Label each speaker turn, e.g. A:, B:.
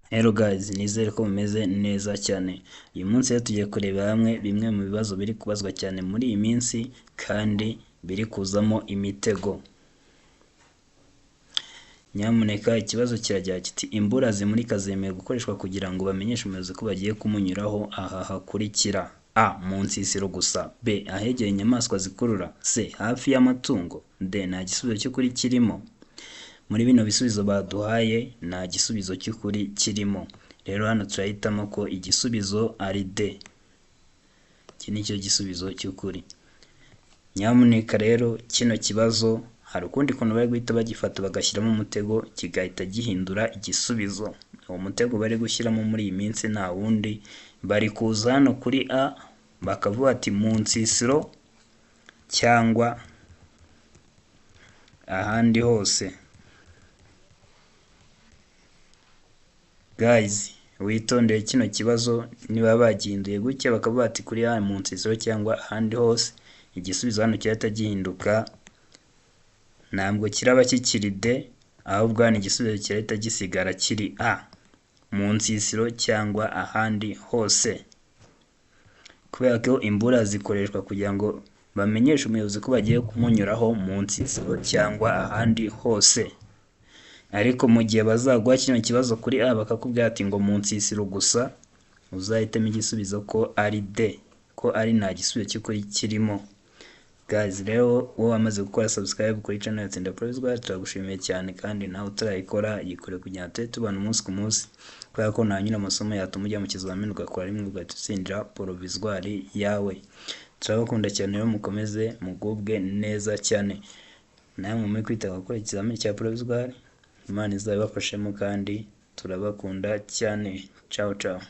A: Hello guys, nizere ko mumeze neza cyane. Uyu munsi rero tugiye kureba hamwe bimwe mu bibazo biri kubazwa cyane muri iyi minsi kandi biri kuzamo imitego. Nyamuneka ikibazo kiragira kiti imbura zimurika zemewe gukoreshwa kugira ngo bamenyeshe umuyobozi ko bagiye kumunyuraho aha hakurikira: A. Mu nsisiro gusa. B. Ahegereye inyamaswa zikurura. C. Hafi y'amatungo. D. Nta gisubizo cy'ukuri kirimo. Muri bino bisubizo baduhaye nta gisubizo cy'ukuri kirimo. Rero hano turahitamo ko igisubizo ari D. Iki ni cyo gisubizo cy'ukuri. Nyamuneka rero kino kibazo hari ukundi kuntu bari guhita bagifata bagashyiramo umutego kigahita gihindura igisubizo. Uwo mutego bari gushyiramo muri iyi minsi nta wundi, bari kuza hano kuri A bakavuga ati mu nsisiro cyangwa ahandi hose. Guys, witondere kino kibazo niba bagihinduye gutya bakavuga ati kuri A mu nsisiro cyangwa ahandi hose, igisubizo hano kirahita gihinduka, ntabwo kiraba kikiri D, ahubwo hano igisubizo kirahita gisigara kiri A, mu nsisiro cyangwa ahandi hose. Kubera ko imbura zikoreshwa kugira ngo bamenyeshe umuyobozi ko bagiye kumunyuraho mu nsisiro cyangwa ahandi hose. Ariko mu gihe bazaguha kino kibazo kuri A bakakubwira ati ngo mu nsisiro gusa, uzahitamo igisubizo ko ari D, ko ari nta gisubizo cy'ukuri kirimo. Guys, rero wowe wamaze gukora subscribe kuri channel ya Tsinda Provisoire turagushimiye cyane, kandi nawe utarayikora yikore kugira ngo tujye tubana umunsi ku munsi, kubera ko nta nyine amasomo yatuma ujya mu kizamini ugakora rimwe ugahita utsindira Provisoire yawe. Turabakunda cyane rero mukomeze mugubwe neza cyane. Namwe muri kwita gukora ikizamini cya Provisoire, Imana izabibafashemo kandi turabakunda cyane. Ciao ciao.